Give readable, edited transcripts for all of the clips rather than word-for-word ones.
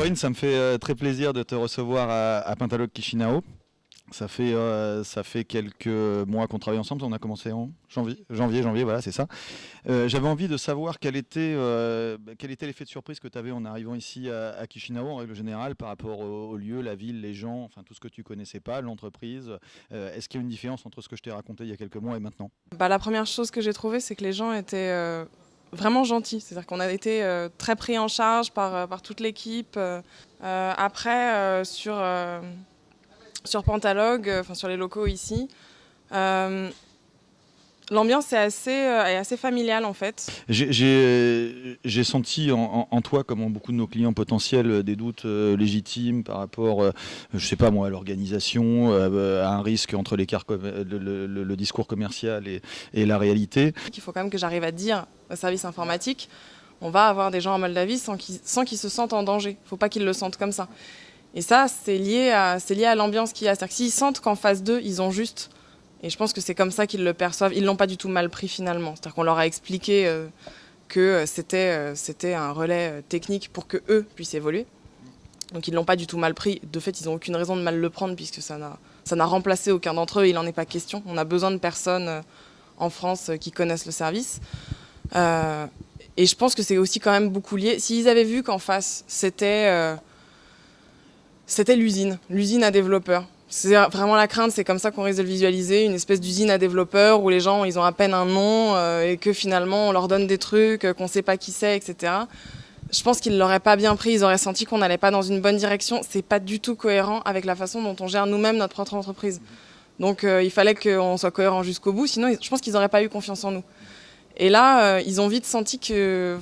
Corinne, ça me fait très plaisir de te recevoir à Pentalog Chișinău. Ça fait quelques mois qu'on travaille ensemble, on a commencé en janvier, voilà, c'est ça. J'avais envie de savoir quel était l'effet de surprise que tu avais en arrivant ici à Chișinău, en règle générale, par rapport au lieu, la ville, les gens, enfin tout ce que tu connaissais pas, l'entreprise. Est-ce qu'il y a une différence entre ce que je t'ai raconté il y a quelques mois et maintenant? La première chose que j'ai trouvée, c'est que les gens étaient vraiment gentils. C'est-à-dire qu'on a été très pris en charge par toute l'équipe. Après, sur Pentalog, sur les locaux ici, l'ambiance est assez familiale en fait. J'ai senti en toi, comme en beaucoup de nos clients potentiels, des doutes légitimes par rapport, je sais pas moi, à l'organisation, à un risque entre le discours commercial et la réalité. Il faut quand même que j'arrive à dire au service informatique, on va avoir des gens en Moldavie sans qu'ils se sentent en danger. Il ne faut pas qu'ils le sentent comme ça. Et ça, c'est lié à l'ambiance qu'il y a. C'est-à-dire que s'ils sentent qu'en face d'eux, ils ont juste... Et je pense que c'est comme ça qu'ils le perçoivent. Ils ne l'ont pas du tout mal pris finalement. C'est-à-dire qu'on leur a expliqué que c'était un relais technique pour qu'eux puissent évoluer. Donc ils ne l'ont pas du tout mal pris. De fait, ils n'ont aucune raison de mal le prendre puisque ça n'a remplacé aucun d'entre eux. Il n'en est pas question. On a besoin de personnes en France qui connaissent le service. Et je pense que c'est aussi quand même beaucoup lié. S'ils avaient vu qu'en face, c'était l'usine à développeurs. C'est vraiment la crainte, c'est comme ça qu'on risque de le visualiser, une espèce d'usine à développeurs où les gens ils ont à peine un nom et que finalement on leur donne des trucs qu'on ne sait pas qui c'est, etc. Je pense qu'ils ne l'auraient pas bien pris, ils auraient senti qu'on n'allait pas dans une bonne direction. C'est pas du tout cohérent avec la façon dont on gère nous-mêmes notre propre entreprise. Donc il fallait qu'on soit cohérent jusqu'au bout, sinon je pense qu'ils n'auraient pas eu confiance en nous. Et là, ils ont vite senti que...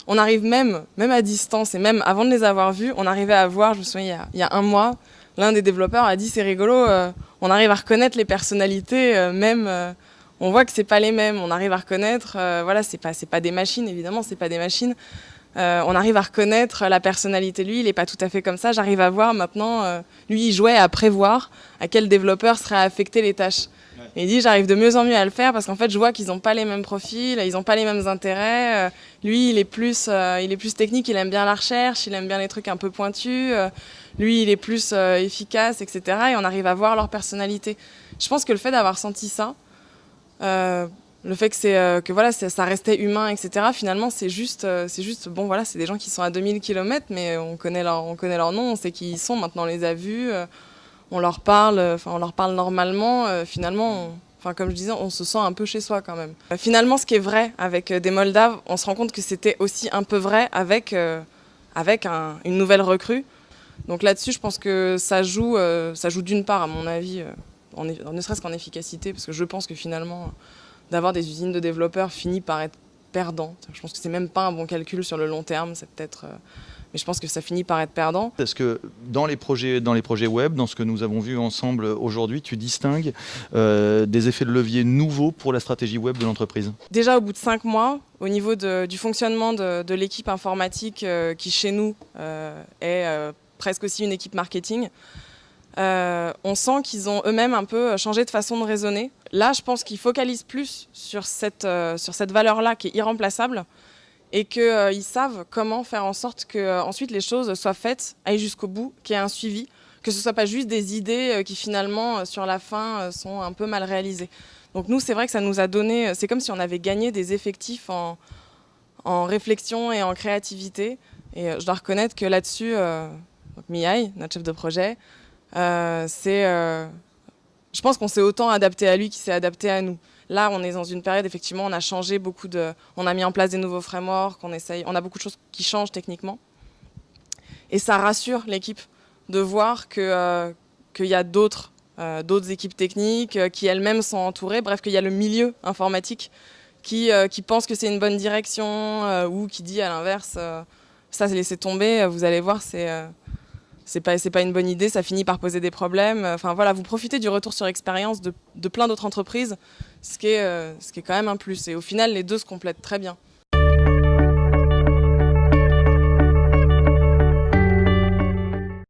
on arrive même à distance, et même avant de les avoir vus, on arrivait à voir, je me souviens, il y a un mois, l'un des développeurs a dit, c'est rigolo, on arrive à reconnaître les personnalités, on voit que c'est pas les mêmes, on arrive à reconnaître, c'est pas des machines, évidemment, c'est pas des machines, on arrive à reconnaître la personnalité, lui, il est pas tout à fait comme ça, j'arrive à voir maintenant, lui, il jouait à prévoir à quel développeur seraient affectées les tâches. Et il dit, j'arrive de mieux en mieux à le faire parce qu'en fait, je vois qu'ils n'ont pas les mêmes profils, ils n'ont pas les mêmes intérêts. Lui, il est plus technique, il aime bien la recherche, il aime bien les trucs un peu pointus. Lui, il est plus efficace, etc. Et on arrive à voir leur personnalité. Je pense que le fait d'avoir senti ça, le fait que ça restait humain, etc. Finalement, c'est juste bon, voilà, c'est des gens qui sont à 2000 km, mais on connaît leur nom, on sait qui ils sont. Maintenant, on les a vus. On leur parle normalement, finalement, comme je disais, on se sent un peu chez soi quand même. Finalement, ce qui est vrai avec des Moldaves, on se rend compte que c'était aussi un peu vrai avec une nouvelle recrue. Donc là-dessus, je pense que ça joue d'une part, à mon avis, ne serait-ce qu'en efficacité, parce que je pense que finalement, d'avoir des usines de développeurs finit par être perdant. Je pense que c'est même pas un bon calcul sur le long terme, c'est peut-être... mais je pense que ça finit par être perdant. Est-ce que dans les projets web, dans ce que nous avons vu ensemble aujourd'hui, tu distingues des effets de levier nouveaux pour la stratégie web de l'entreprise? Déjà au bout de 5 mois, au niveau du fonctionnement de l'équipe informatique qui chez nous est presque aussi une équipe marketing, on sent qu'ils ont eux-mêmes un peu changé de façon de raisonner. Là, je pense qu'ils focalisent plus sur cette valeur-là qui est irremplaçable, et qu'ils savent comment faire en sorte que ensuite les choses soient faites, aillent jusqu'au bout, qu'il y ait un suivi, que ce ne soit pas juste des idées qui finalement, sur la fin, sont un peu mal réalisées. Donc nous, c'est vrai que ça nous a donné... C'est comme si on avait gagné des effectifs en réflexion et en créativité. Et je dois reconnaître que là-dessus, Mihai, notre chef de projet, je pense qu'on s'est autant adapté à lui qu'il s'est adapté à nous. Là, on est dans une période, effectivement, on a changé on a mis en place des nouveaux frameworks, on a beaucoup de choses qui changent techniquement. Et ça rassure l'équipe de voir qu'il y a d'autres équipes techniques qui elles-mêmes sont entourées. Bref, qu'il y a le milieu informatique qui pense que c'est une bonne direction ou qui dit à l'inverse, ça, laissez tomber, vous allez voir, c'est pas une bonne idée, ça finit par poser des problèmes. Enfin voilà, vous profitez du retour sur expérience de plein d'autres entreprises, ce qui est quand même un plus. Et au final, les deux se complètent très bien.